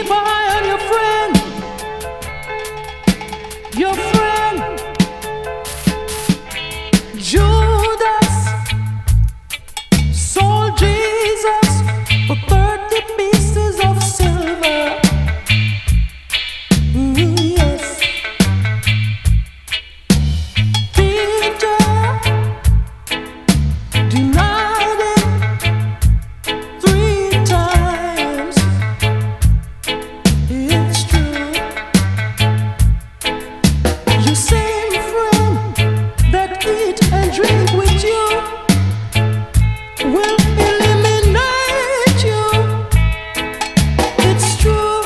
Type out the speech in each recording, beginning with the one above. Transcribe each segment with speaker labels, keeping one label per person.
Speaker 1: Spy on your friend, Judas sold Jesus for 30 pieces of silver. Yes. Peter denied him 3 times. It's true. You same friend that eat and drink with you will eliminate you. It's true.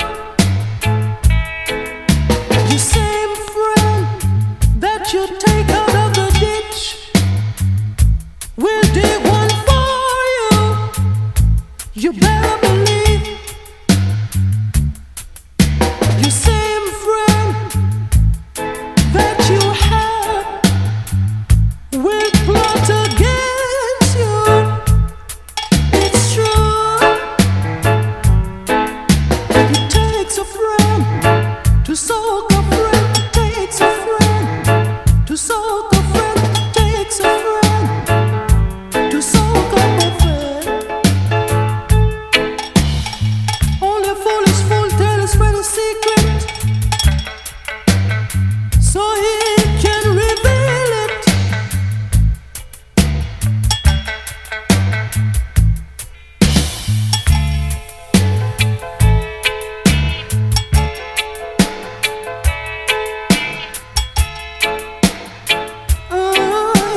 Speaker 1: You same friend that you take out of the ditch will dig one for you. You better believe. You same friend that you have will plot against you. It's true. It takes a friend to soak a friend. It takes a friend to soak a friend. It takes a friend to soak up a friend. Only a fool is fool, tell his friend a secret, so he can reveal it.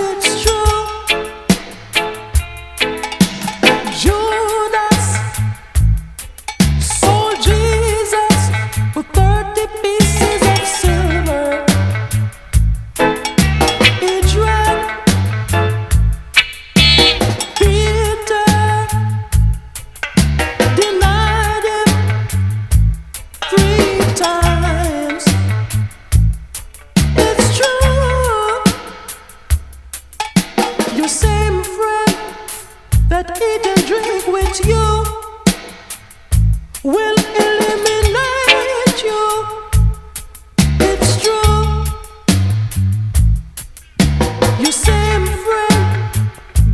Speaker 1: It's true. Judas sold Jesus for 30 pieces of silver. It's right. Peter denied him 3 times. It's true. Your same friend that eat and drink with you will eliminate you. It's true. Your same friend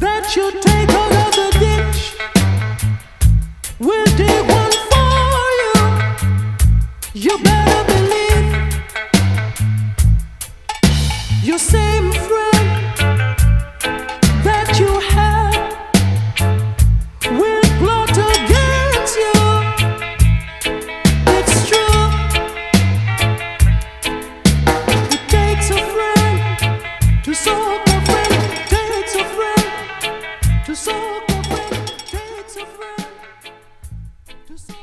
Speaker 1: that you take out of the ditch will dig one for you. You better believe. Your same friend that you have will plot against you. It's true. It takes a friend to soak a friend. It takes a friend to soak a friend. It takes a friend to soak